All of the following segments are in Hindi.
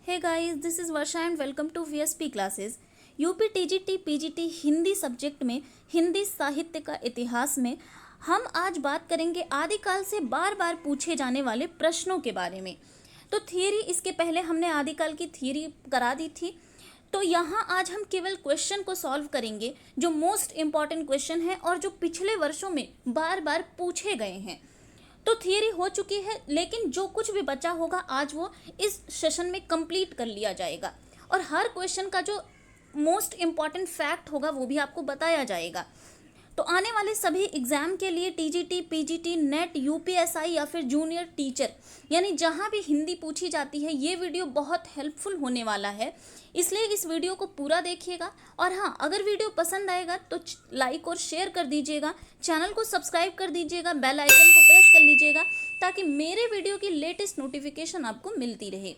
Hey guys, this is Varsha and welcome to VSP classes. UP TGT PGT Hindi subject में हिंदी साहित्य का इतिहास में हम आज बात करेंगे आदिकाल से बार बार पूछे जाने वाले प्रश्नों के बारे में। तो थियरी, इसके पहले हमने आदिकाल की थियरी करा दी थी। तो यहाँ आज हम केवल क्वेश्चन को सॉल्व करेंगे जो मोस्ट इम्पॉर्टेंट क्वेश्चन है और जो पिछले वर्षों में बार बार पूछे गए हैं। तो थियरी हो चुकी है, लेकिन जो कुछ भी बचा होगा आज वो इस सेशन में कंप्लीट कर लिया जाएगा और हर क्वेश्चन का जो मोस्ट इम्पॉर्टेंट फैक्ट होगा वो भी आपको बताया जाएगा। तो आने वाले सभी एग्जाम के लिए टीजीटी पीजीटी नेट यूपीएसआई या फिर जूनियर टीचर यानी जहाँ भी हिंदी पूछी जाती है, ये वीडियो बहुत हेल्पफुल होने वाला है, इसलिए इस वीडियो को पूरा देखिएगा। और हाँ, अगर वीडियो पसंद आएगा तो लाइक और शेयर कर दीजिएगा, चैनल को सब्सक्राइब कर दीजिएगा, बेल आइकन को प्रेस कर लीजिएगा ताकि मेरे वीडियो की लेटेस्ट नोटिफिकेशन आपको मिलती रहे।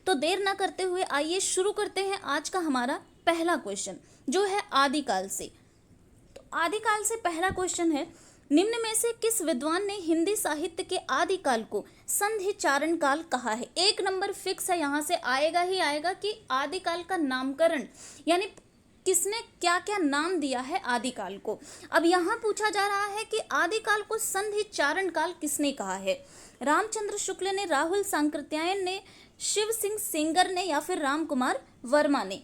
तो देर ना करते हुए आइए शुरू करते हैं आज का हमारा पहला क्वेश्चन, जो है आदिकाल से। तो आदिकाल से पहला क्वेश्चन है, निम्न में से किस विद्वान ने हिंदी साहित्य के आदिकाल को संधि चारण काल कहा है? एक नंबर फिक्स है, यहाँ से आएगा ही आएगा कि आदिकाल का नामकरण यानी किसने क्या क्या नाम दिया है आदिकाल को। अब यहाँ पूछा जा रहा है कि आदिकाल को संधि चारण काल किसने कहा है? रामचंद्र शुक्ल ने, राहुल सांकृत्यायन ने, शिव सिंह सेंगर ने या फिर राम कुमार वर्मा ने?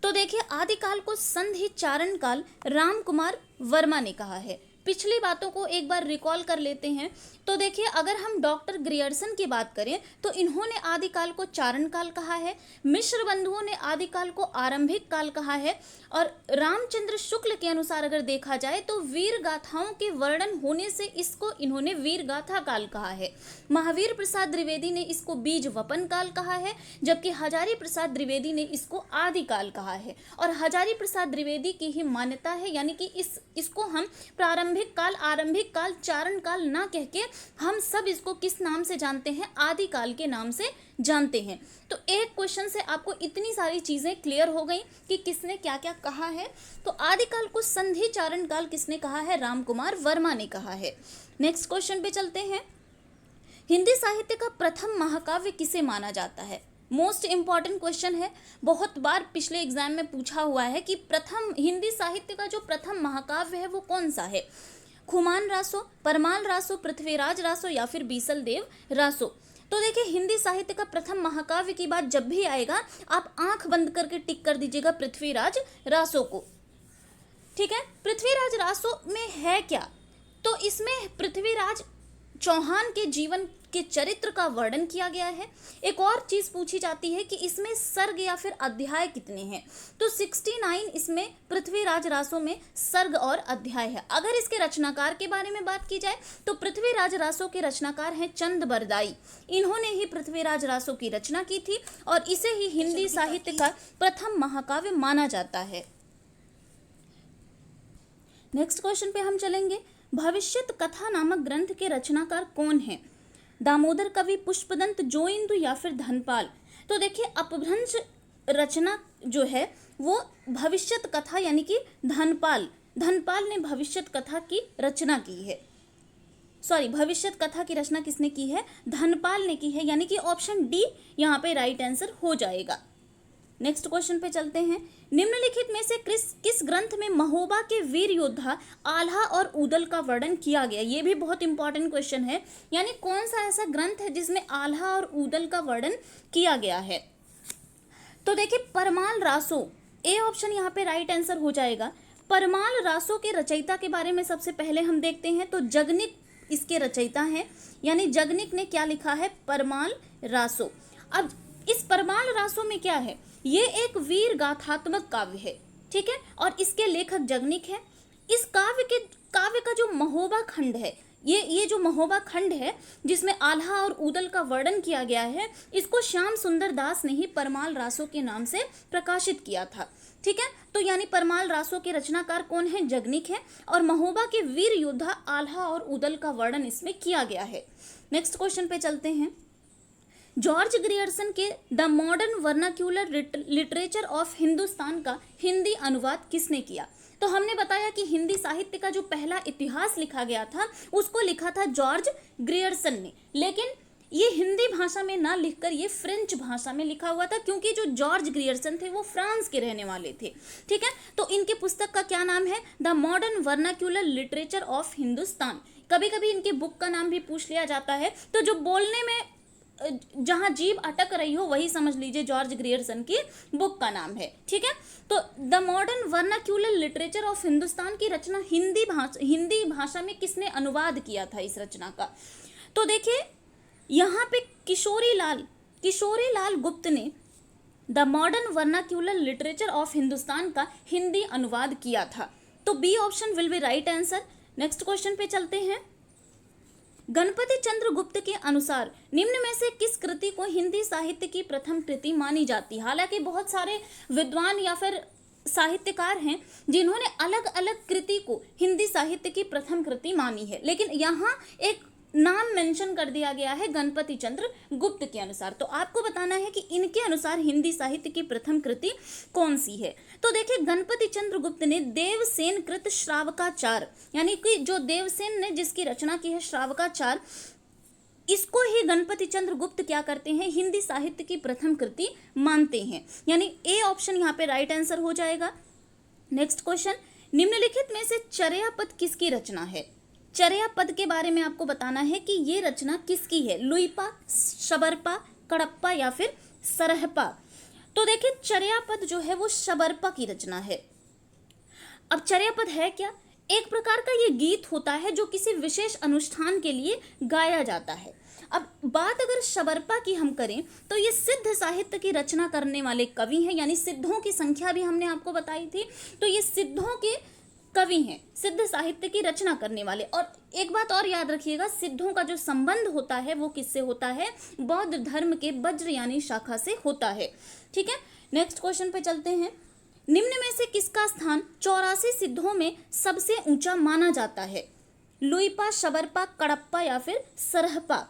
तो देखिए, आदिकाल को संधि चारण काल राम कुमार वर्मा ने कहा है। पिछली बातों को एक बार रिकॉल कर लेते हैं। तो देखिए, अगर हम डॉक्टर ग्रियर्सन की बात करें तो इन्होंने आदिकाल को चारण काल कहा है, मिश्र बंधुओं ने आदिकाल को आरंभिक काल कहा है, और रामचंद्र शुक्ल के अनुसार अगर देखा जाए तो वीर गाथाओं के वर्णन होने से इसको इन्होंने वीर गाथा काल कहा है। महावीर प्रसाद द्विवेदी ने इसको बीज वपन काल कहा है, जबकि हजारी प्रसाद द्विवेदी ने इसको आदिकाल कहा है। और हजारी प्रसाद द्विवेदी की ही मान्यता है, यानी कि इसको हम प्रारंभिक काल, आरंभिक काल, चारण काल ना कह के हम सब इसको किस नाम से जानते हैं? आदिकाल के नाम से जानते हैं। तो एक क्वेश्चन से आपको इतनी सारी चीजें क्लियर हो गई कि किसने क्या क्या कहा है। तो आदिकाल को संधि चारण काल किसने कहा है? राम कुमार वर्मा ने कहा है। नेक्स्ट क्वेश्चन पे चलते हैं। हिंदी साहित्य का प्रथम महाकाव्य किसे माना जाता है? मोस्ट इंपॉर्टेंट क्वेश्चन है, बहुत बार पिछले एग्जाम में पूछा हुआ है कि प्रथम हिंदी साहित्य का जो प्रथम महाकाव्य है वो कौन सा है? खुमान रासो, परमाल रासो, पृथ्वीराज रासो या फिर बीसल देव रासो? तो देखिए, हिंदी साहित्य का प्रथम महाकाव्य की बात जब भी आएगा आप आंख बंद करके टिक कर दीजिएगा पृथ्वीराज रासो को। ठीक है, पृथ्वीराज रासो में है क्या? तो इसमें पृथ्वीराज चौहान के जीवन के चरित्र का वर्णन किया गया है। एक और चीज पूछी जाती है कि इसमें सर्ग या फिर अध्याय कितने हैं? तो 69 इसमें पृथ्वीराज रासो में सर्ग और अध्याय है। अगर इसके रचनाकार के बारे में बात की जाए तो पृथ्वीराज रासो के रचनाकार हैं चंद बरदाई। इन्होंने ही पृथ्वीराज रासो की रचना की थी और इसे ही हिंदी साहित्य का प्रथम महाकाव्य माना जाता है। नेक्स्ट क्वेश्चन पे हम चलेंगे। भविष्यत कथा नामक ग्रंथ के रचनाकार कौन है? दामोदर कवि, पुष्पदंत, जोइंदु या फिर धनपाल? तो देखिए, अपभ्रंश रचना जो है वो भविष्यत कथा यानी कि धनपाल ने भविष्यत कथा की रचना की है। भविष्यत कथा की रचना किसने की है? धनपाल ने की है, यानी कि ऑप्शन डी यहाँ पे राइट आंसर हो जाएगा। नेक्स्ट क्वेश्चन पे चलते हैं। निम्नलिखित में से किस ग्रंथ में महोबा के वीर योद्धा आल्हा और ऊदल का वर्णन किया गया? ये भी बहुत इंपॉर्टेंट क्वेश्चन है, यानी कौन सा ऐसा ग्रंथ है जिसमें आल्हा और ऊदल का वर्णन किया गया है? तो देखिए, परमाल रासो, ए ऑप्शन यहाँ पे राइट आंसर हो जाएगा। परमाल रासो के रचयिता के बारे में सबसे पहले हम देखते हैं तो जगनिक इसके रचयिता हैं, यानी जगनिक ने क्या लिखा है? परमाल रासो। अब इस परमाल रासो में क्या है? ये एक वीर गाथात्मक काव्य है, ठीक है, और इसके लेखक जगनिक है। इस काव्य का जो महोबा खंड है, ये जो महोबा खंड है जिसमें आल्हा और ऊदल का वर्णन किया गया है, इसको श्याम सुंदर दास ने ही परमाल रासो के नाम से प्रकाशित किया था। ठीक है, तो यानी परमाल रासो के रचनाकार कौन है? जगनिक है, और महोबा के वीर योद्धा आल्हा और ऊदल का वर्णन इसमें किया गया है। नेक्स्ट क्वेश्चन पे चलते हैं। जॉर्ज ग्रियर्सन के the modern vernacular literature of Hindustan का हिंदी अनुवाद किसने किया? तो हमने बताया कि हिंदी साहित्य का जो पहला इतिहास लिखा गया था उसको लिखा था जॉर्ज ग्रियर्सन ने, लेकिन ये हिंदी भाषा में ना लिखकर ये फ्रेंच भाषा में लिखा हुआ था, क्योंकि जो जॉर्ज ग्रियर्सन थे वो फ्रांस के रहने वाले थे। ठीक है, तो इनके पुस्तक का क्या नाम है? The modern vernacular literature of Hindustan. कभी कभी इनके बुक का नाम भी पूछ लिया जाता है, तो जो बोलने में जहां जीभ अटक रही हो वही समझ लीजिए जॉर्ज ग्रियर्सन की बुक का नाम है। ठीक है, तो the modern vernacular literature of Hindustan की रचना हिंदी भाषा में किसने अनुवाद किया था इस रचना का? तो देखिए यहाँ पे किशोरी लाल गुप्त ने the modern vernacular literature of Hindustan का हिंदी अनुवाद किया था। तो B option will be right answer. Next question पे चलते हैं। गणपति चंद्र गुप्त के अनुसार निम्न में से किस कृति को हिंदी साहित्य की प्रथम कृति मानी जाती है? हालांकि बहुत सारे विद्वान या फिर साहित्यकार हैं जिन्होंने अलग अलग कृति को हिंदी साहित्य की प्रथम कृति मानी है, लेकिन यहाँ एक नाम मेंशन कर दिया गया है गणपति चंद्र गुप्त के अनुसार। तो आपको बताना है कि इनके अनुसार हिंदी साहित्य की प्रथम कृति कौन सी है। तो देखिए गणपति चंद्र गुप्त ने देवसेन कृत श्रावकाचार, यानी कि जो देवसेन ने जिसकी रचना की है श्रावकाचार, इसको ही गणपति चंद्र गुप्त क्या करते हैं? हिंदी साहित्य की प्रथम कृति मानते हैं, यानी ए ऑप्शन यहाँ पे राइट आंसर हो जाएगा। नेक्स्ट क्वेश्चन, निम्नलिखित में से चर्या पद किसकी रचना है? चर्या पद के बारे में आपको बताना है कि ये रचना किसकी है? लुईपा, शबरपा, कड़प्पा या फिर सरहपा। तो देखिए चर्या पद जो है वो शबरपा की रचना है। अब चर्या पद है क्या? एक प्रकार का ये गीत होता है जो किसी विशेष अनुष्ठान के लिए गाया जाता है। अब बात अगर शबरपा की हम करें तो ये सिद्ध साहित्य की रचना करने वाले कवि हैं, यानी सिद्धों की संख्या भी हमने आपको बताई थी। तो ये सिद्धों के कवि हैं, सिद्ध साहित्य की रचना करने वाले। और एक बात और याद रखिएगा, सिद्धों का जो संबंध होता है वो किससे होता है? बौद्ध धर्म के वज्रयानी शाखा से होता है। ठीक है, नेक्स्ट क्वेश्चन पे चलते हैं। निम्न में से किसका स्थान 84 सिद्धों में सबसे ऊंचा माना जाता है? लुईपा, शबरपा, कड़प्पा या फिर सरहपा।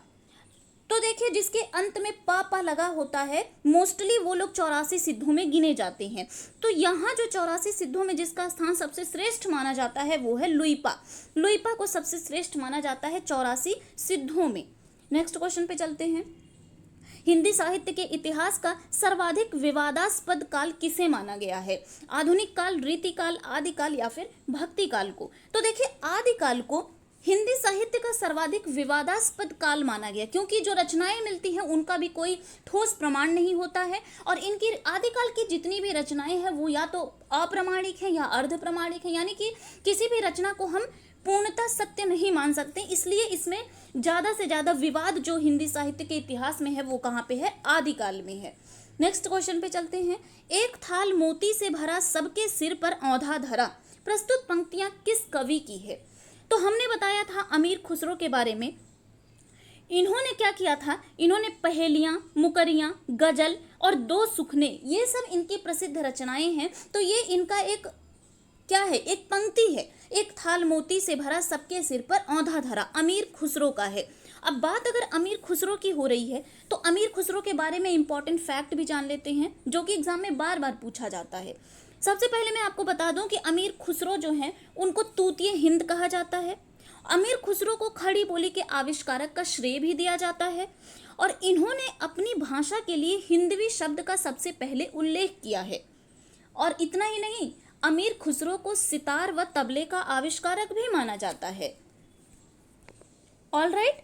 तो देखिए जिसके अंत में पा लगा होता है मोस्टली वो लोग 84 सिद्धों में गिने जाते हैं। तो यहाँ जो 84 सिद्धों में जिसका स्थान सबसे श्रेष्ठ माना जाता है वो है लुईपा। लुईपा को सबसे श्रेष्ठ माना जाता है 84 सिद्धों में। नेक्स्ट क्वेश्चन पे चलते हैं। हिंदी साहित्य के इतिहास का सर्वाधिक विवादास्पद काल किसे माना गया है? आधुनिक काल, रीतिकाल, आदिकाल या फिर भक्ति काल को? तो देखिए आदिकाल को हिंदी साहित्य का सर्वाधिक विवादास्पद काल माना गया, क्योंकि जो रचनाएं मिलती हैं उनका भी कोई ठोस प्रमाण नहीं होता है, और इनकी आदिकाल की जितनी भी रचनाएं हैं वो या तो अप्रमाणिक हैं या अर्ध प्रमाणिक हैं, यानी कि किसी भी रचना को हम पूर्णतः सत्य नहीं मान सकते। इसलिए इसमें ज़्यादा से ज़्यादा विवाद जो हिंदी साहित्य के इतिहास में है वो कहाँ पे है? आदिकाल में है। नेक्स्ट क्वेश्चन पे चलते हैं। एक थाल मोती से भरा सबके सिर पर औंधा धरा, प्रस्तुत पंक्तियां किस कवि की है? तो हमने बताया था अमीर खुसरो के बारे में। इन्होंने क्या किया था? इन्होंने पहेलियां, मुकरियां, गजल और दो सुखने, ये सब इनकी प्रसिद्ध रचनाएं हैं। तो ये इनका एक क्या है? एक पंक्ति है, एक थाल मोती से भरा सबके सिर पर औंधा धरा, अमीर खुसरो का है। अब बात अगर अमीर खुसरो की हो रही है तो अमीर खुसरो के बारे में इंपॉर्टेंट फैक्ट भी जान लेते हैं जो कि एग्जाम में बार बार पूछा जाता है। सबसे पहले मैं आपको बता दूं कि अमीर खुसरो जो हैं उनको तूतिए हिंद कहा जाता है। अमीर खुसरो को खड़ी बोली के आविष्कारक का श्रेय भी दिया जाता है, और इन्होंने अपनी भाषा के लिए हिंदवी शब्द का सबसे पहले उल्लेख किया है। और इतना ही नहीं, अमीर खुसरो को सितार व तबले का आविष्कारक भी माना जाता है। ऑलराइट,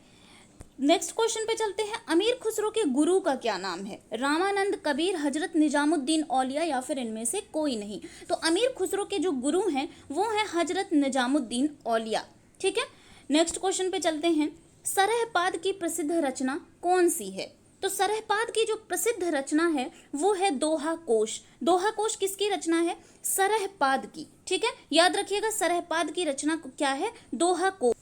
नेक्स्ट क्वेश्चन पे चलते हैं। अमीर खुसरो के गुरु का क्या नाम है? रामानंद, कबीर, हजरत निजामुद्दीन औलिया या फिर इनमें से कोई नहीं? तो अमीर खुसरो के जो गुरु हैं वो हैं हजरत निजामुद्दीन औलिया। ठीक है, नेक्स्ट क्वेश्चन पे चलते हैं। सरहपाद की प्रसिद्ध रचना कौन सी है? तो सरहपाद की जो प्रसिद्ध रचना है वो है दोहा कोश। दोहा कोश किसकी रचना है? सरहपाद की। ठीक है, याद रखिएगा सरहपाद की रचना क्या है? दोहा कोश।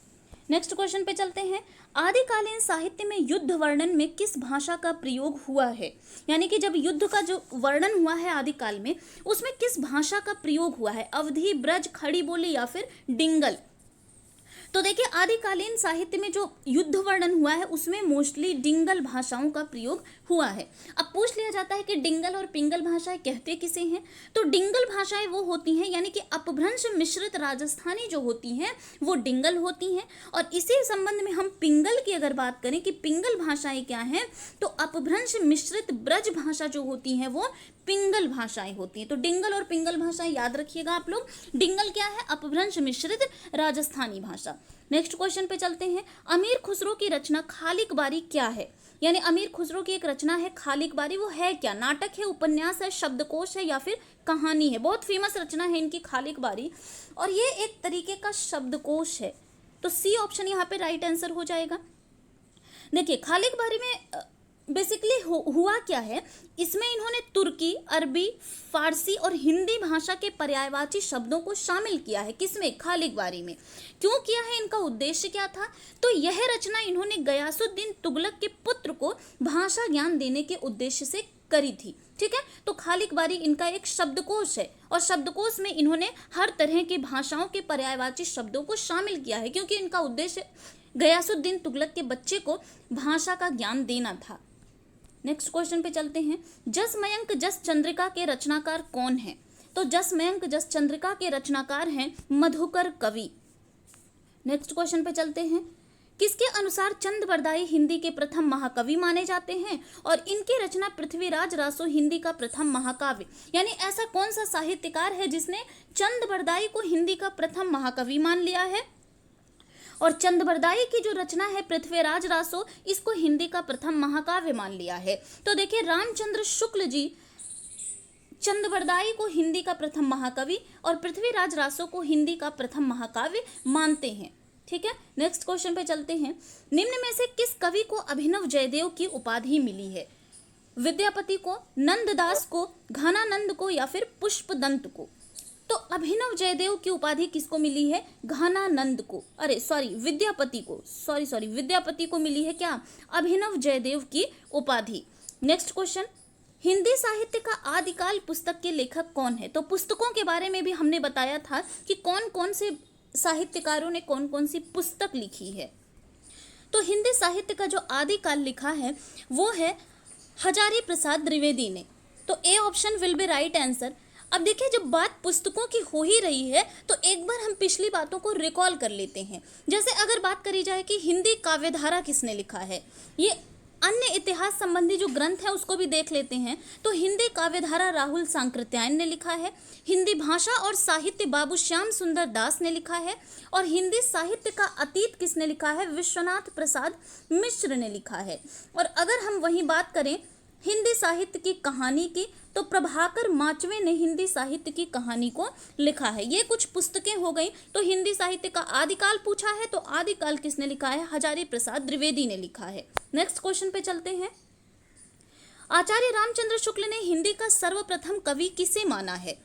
नेक्स्ट क्वेश्चन पे चलते हैं। आदिकालीन साहित्य में युद्ध वर्णन में किस भाषा का प्रयोग हुआ है? यानी कि जब युद्ध का जो वर्णन हुआ है आदिकाल में उसमें किस भाषा का प्रयोग हुआ है? अवधी, ब्रज, खड़ी बोली या फिर डिंगल? तो देखिए आदिकालीन साहित्य में जो युद्ध वर्णन हुआ है उसमें मोस्टली डिंगल भाषाओं का प्रयोग हुआ है। अब पूछ लिया जाता है कि डिंगल और पिंगल भाषाएं कहते किसे हैं, तो डिंगल भाषाएं वो होती हैं यानी कि अपभ्रंश मिश्रित राजस्थानी जो होती हैं वो डिंगल होती हैं। और इसी संबंध में हम पिंगल की अगर बात करें कि पिंगल भाषाएं क्या हैं, तो अपभ्रंश मिश्रित ब्रज भाषा जो होती है वो पिंगल भाषाएं होती हैं। तो डिंगल और पिंगल भाषाएं याद रखिएगा आप लोग। डिंगल क्या है, अपभ्रंश मिश्रित राजस्थानी भाषा। नेक्स्ट क्वेश्चन पे चलते हैं। अमीर खुसरो की रचना खालिक बारी क्या है, यानी अमीर खुसरो की एक रचना है खालिक बारी, वो है क्या, नाटक है, उपन्यास है, शब्दकोश है या फिर कहानी है। बहुत फेमस रचना है इनकी खालिक बारी और ये एक तरीके का शब्दकोश है। तो सी ऑप्शन यहाँ पे राइट आंसर हो जाएगा। देखिए खालिक बारी में बेसिकली हुआ क्या है, इसमें इन्होंने तुर्की, अरबी, फारसी और हिंदी भाषा के पर्यायवाची शब्दों को शामिल किया है। किसमें, खालिक बारी में। क्यों किया है, इनका उद्देश्य क्या था, तो यह रचना इन्होंने गयासुद्दीन तुगलक के पुत्र को भाषा ज्ञान देने के उद्देश्य से करी थी। ठीक है, तो खालिक बारी इनका एक शब्दकोश है और शब्दकोश में इन्होंने हर तरह की भाषाओं के पर्यायवाची शब्दों को शामिल किया है क्योंकि इनका उद्देश्य गयासुद्दीन तुगलक के बच्चे को भाषा का ज्ञान देना था। नेक्स्ट क्वेश्चन पे चलते हैं। जसमयंक जस चंद्रिका के रचनाकार कौन है, तो जसमयंक जस चंद्रिका के रचनाकार हैं मधुकर कवि। नेक्स्ट क्वेश्चन पे चलते हैं। किसके अनुसार चंद बरदाई हिंदी के प्रथम महाकवि माने जाते हैं और इनकी रचना पृथ्वीराज रासो हिंदी का प्रथम महाकाव्य, यानी ऐसा कौन सा साहित्यकार है जिसने चंद बरदाई को हिंदी का प्रथम महाकवि मान लिया है और चंदबरदाई की जो रचना है पृथ्वीराज रासो, इसको हिंदी का प्रथम महाकाव्य मान लिया है। तो देखिए रामचंद्र शुक्ल जी चंदबरदाई को हिंदी का प्रथम महाकवि और पृथ्वीराज रासो को हिंदी का प्रथम महाकाव्य मानते हैं। ठीक है, नेक्स्ट क्वेश्चन पे चलते हैं। निम्न में से किस कवि को अभिनव जयदेव की उपाधि मिली है, विद्यापति को, नंददास को, घनानंद को या फिर पुष्पदंत को। तो अभिनव जयदेव की उपाधि किसको मिली है, घनानंद को, विद्यापति को, विद्यापति को मिली है क्या, अभिनव जयदेव की उपाधि। Next question. हिंदी साहित्य का आदिकाल पुस्तक के लेखक कौन है, तो पुस्तकों के बारे में भी हमने बताया था कि कौन कौन से साहित्यकारों ने कौन कौन सी पुस्तक लिखी है। तो हिंदी साहित्य का जो आदिकाल लिखा है वो है हजारी प्रसाद द्विवेदी ने। तो A option will be right answer. अब देखिए जब बात पुस्तकों की हो ही रही है तो एक बार हम पिछली बातों को रिकॉल कर लेते हैं। जैसे अगर बात करी जाए कि हिंदी काव्यधारा किसने लिखा है, ये अन्य इतिहास संबंधी जो ग्रंथ है उसको भी देख लेते हैं। तो हिंदी काव्यधारा राहुल सांकृत्यायन ने लिखा है, हिंदी भाषा और साहित्य बाबू श्याम सुंदर दास ने लिखा है और हिंदी साहित्य का अतीत किसने लिखा है, विश्वनाथ प्रसाद मिश्र ने लिखा है। और अगर हम वही बात करें हिंदी साहित्य की कहानी की, तो प्रभाकर माचवे ने हिंदी साहित्य की कहानी को लिखा है। ये कुछ पुस्तकें हो गई। तो हिंदी साहित्य का आदिकाल पूछा है तो आदिकाल किसने लिखा है, हजारी प्रसाद द्विवेदी ने लिखा है। नेक्स्ट क्वेश्चन पे चलते हैं। आचार्य रामचंद्र शुक्ल ने हिंदी का सर्वप्रथम कवि किसे माना है,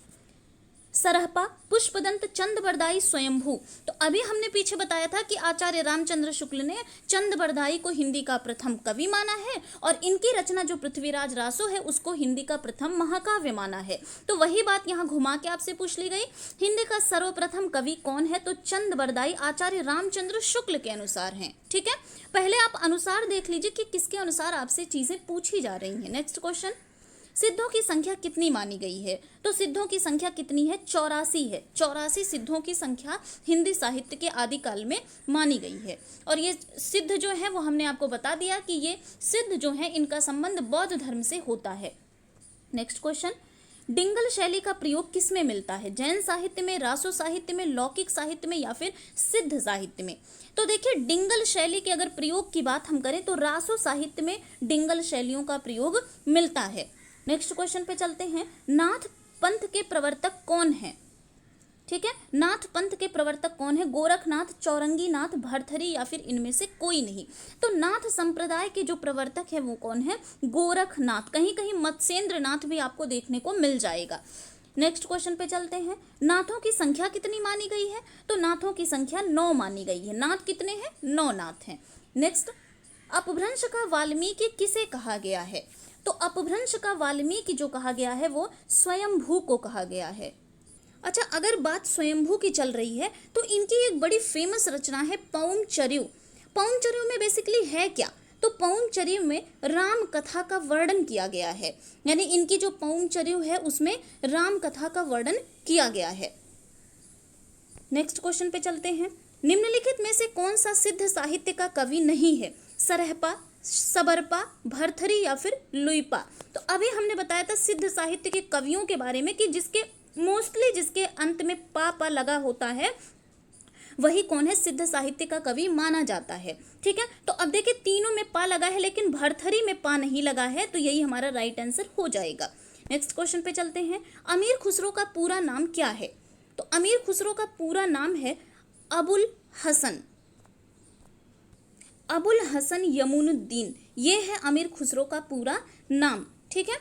सरहपा, पुष्पदंत, चंदबरदाई, स्वयंभू। तो अभी हमने पीछे बताया था कि आचार्य रामचंद्र शुक्ल ने चंदबरदाई को हिंदी का प्रथम कवि माना है और इनकी रचना जो पृथ्वीराज रासो है उसको हिंदी का प्रथम महाकाव्य माना है। तो वही बात यहाँ घुमा के आपसे पूछ ली गई, हिंदी का सर्वप्रथम कवि कौन है, तो चंदबरदाई आचार्य रामचंद्र शुक्ल के अनुसार हैं। ठीक है, पहले आप अनुसार देख लीजिए कि किसके अनुसार आपसे चीजें पूछी जा रही हैं। Next question. सिद्धों की संख्या कितनी मानी गई है, तो सिद्धों की संख्या कितनी है, 84 है। 84 सिद्धों की संख्या हिंदी साहित्य के आदिकाल में मानी गई है। और ये सिद्ध जो है वो हमने आपको बता दिया कि ये सिद्ध जो है इनका संबंध बौद्ध धर्म से होता है। Next question. डिंगल शैली का प्रयोग किसमें मिलता है, जैन साहित्य में, रासो साहित्य में, लौकिक साहित्य में या फिर सिद्ध साहित्य में। तो देखिए डिंगल शैली के अगर प्रयोग की बात हम करें तो रासो साहित्य में डिंगल शैलियों का प्रयोग मिलता है। नेक्स्ट क्वेश्चन पे चलते हैं। नाथ पंथ के प्रवर्तक कौन है, ठीक है, नाथ पंथ के प्रवर्तक कौन है, गोरखनाथ, चौरंगी नाथ, भरथरी या फिर इनमें से कोई नहीं। तो नाथ संप्रदाय के जो प्रवर्तक है वो कौन है, गोरखनाथ। कहीं कहीं मत्स्येंद्र नाथ भी आपको देखने को मिल जाएगा। नेक्स्ट क्वेश्चन पे चलते हैं। नाथों की संख्या कितनी मानी गई है, तो नाथों की संख्या 9 मानी गई है। नाथ कितने हैं, 9 नाथ हैं। नेक्स्ट। अपभ्रंश का वाल्मीकि किसे कहा गया है, तो अपभ्रंश का वाल्मीकि जो कहा गया है वो स्वयंभू को कहा गया है। अच्छा, अगर बात स्वयंभू की चल रही है तो इनकी एक बड़ी फेमस रचना है पौमचर्यू। पौमचर्यू में बेसिकली है क्या? तो पौमचर्यू में राम कथा का वर्णन किया गया है, यानी इनकी जो पौमचर्यू है उसमें राम कथा का वर्णन किया गया है। नेक्स्ट क्वेश्चन पे चलते हैं। निम्नलिखित में से कौन सा सिद्ध साहित्य का कवि नहीं है? सरहपा, सबरपा, भरथरी या फिर लुइपा। तो अभी हमने बताया था सिद्ध साहित्य के कवियों के बारे में कि जिसके मोस्टली जिसके अंत में पा लगा होता है वही कौन है? सिद्ध साहित्य का कवि माना जाता है। ठीक है, तो अब देखिए तीनों में पा लगा है लेकिन भरथरी में पा नहीं लगा है, तो यही हमारा राइट आंसर हो जाएगा। नेक्स्ट क्वेश्चन पे चलते हैं। अमीर खुसरो का पूरा नाम क्या है? तो अमीर खुसरो का पूरा नाम है अबुल हसन, अबुल हसन यमुनुद्दीन, ये है अमीर खुसरो का पूरा नाम। ठीक है,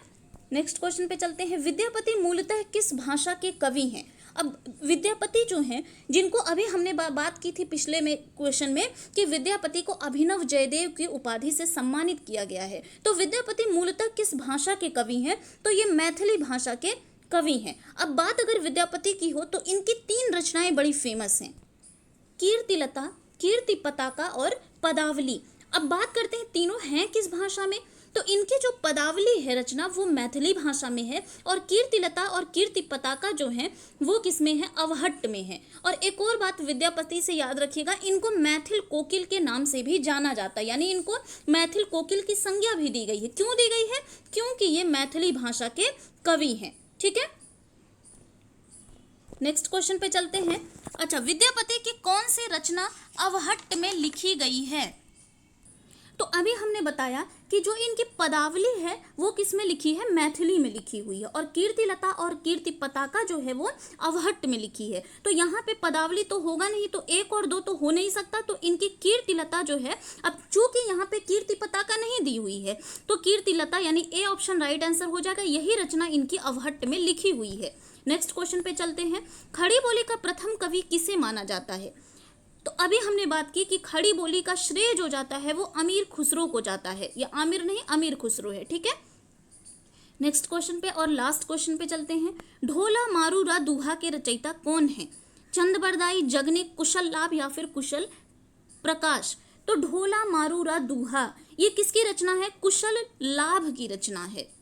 नेक्स्ट क्वेश्चन पे चलते हैं। विद्यापति मूलतः किस भाषा के कवि हैं? अब विद्यापति जो हैं, जिनको अभी हमने बात की थी पिछले में क्वेश्चन में कि विद्यापति को अभिनव जयदेव की उपाधि से सम्मानित किया गया है, तो विद्यापति मूलतः किस भाषा के कवि हैं? तो ये मैथिली भाषा के कवि हैं। अब बात अगर विद्यापति की हो तो इनकी 3 रचनाएं बड़ी फेमस हैं, कीर्तिलता, कीर्ति पताका और पदावली। अब बात करते हैं तीनों हैं किस भाषा में? तो इनकी जो पदावली है रचना वो मैथिली भाषा में है, और कीर्तिलता और कीर्ति पताका जो है वो किस में है? अवहट्ट में है। और एक और बात विद्यापति से याद रखिएगा, इनको मैथिल कोकिल के नाम से भी जाना जाता है, यानी इनको मैथिल कोकिल की संज्ञा भी दी गई है। क्यों दी गई है? क्योंकि ये मैथिली भाषा के कवि हैं। ठीक है, नेक्स्ट क्वेश्चन पे चलते हैं। अच्छा, विद्यापति की कौन सी रचना अवहट्ट में लिखी गई है? तो अभी हमने बताया कि जो इनकी पदावली है वो किस में लिखी है? मैथिली में लिखी हुई है, और कीर्तिलता और कीर्ति पताका जो है वो अवहट्ट में लिखी है। तो यहाँ पे पदावली तो होगा नहीं, तो 1 और 2 तो हो नहीं सकता, तो इनकी कीर्तिलता जो है, अब चूंकि यहाँ पे कीर्ति पताका नहीं दी हुई है तो कीर्तिलता यानी ए ऑप्शन राइट आंसर हो जाएगा। यही रचना इनकी अवहट्ट में लिखी हुई है। नेक्स्ट क्वेश्चन पे चलते हैं। खड़ी बोली का प्रथम कवि किसे माना जाता है? तो अभी हमने बात की कि खड़ी बोली का श्रेय जो जाता है वो अमीर खुसरो को जाता है, या आमिर नहीं अमीर खुसरो है। ठीक है, नेक्स्ट क्वेश्चन पे और लास्ट क्वेश्चन पे चलते हैं। ढोला मारूरा दूहा के रचयिता कौन है? चंदबरदाई, जगनिक, कुशल लाभ या फिर कुशल प्रकाश। तो ढोला मारूरा दूहा ये किसकी रचना है? कुशल लाभ की रचना है।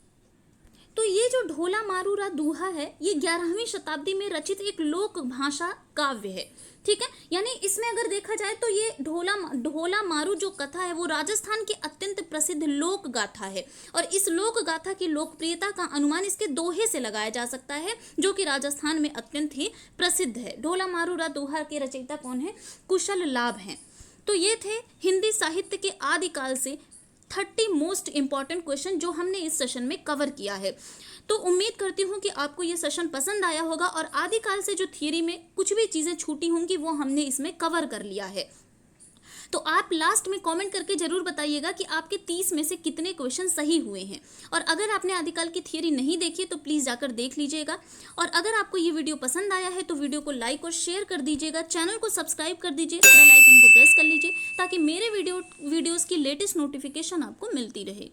तो ये जो ढोला मारूरा दूहा है ये 11वीं शताब्दी में रचित एक लोक भाषा काव्य है। ठीक है, यानी इसमें अगर देखा जाए तो ये ढोला मारू जो कथा है वो राजस्थान की अत्यंत प्रसिद्ध लोक गाथा है, और इस लोक गाथा की लोकप्रियता का अनुमान इसके दोहे से लगाया जा सकता है जो कि राजस्थान में अत्यंत ही प्रसिद्ध है। ढोला मारूरा दूहा के रचयिता कौन है? कुशल लाभ हैं। तो ये थे हिंदी साहित्य के आदिकाल से 30 मोस्ट इंपॉर्टेंट क्वेश्चन जो हमने इस सेशन में कवर किया है। तो उम्मीद करती हूँ कि आपको ये सेशन पसंद आया होगा, और आदिकाल से जो थियरी में कुछ भी चीज़ें छूटी होंगी वो हमने इसमें कवर कर लिया है। तो आप लास्ट में कमेंट करके जरूर बताइएगा कि आपके 30 में से कितने क्वेश्चन सही हुए हैं। और अगर आपने आदिकाल की थियरी नहीं देखी तो प्लीज़ जाकर देख लीजिएगा। और अगर आपको ये वीडियो पसंद आया है तो वीडियो को लाइक और शेयर कर दीजिएगा, चैनल को सब्सक्राइब कर दीजिए, बेल आइकन को प्रेस कर लीजिए ताकि मेरे वीडियोज़ की लेटेस्ट नोटिफिकेशन आपको मिलती रहे।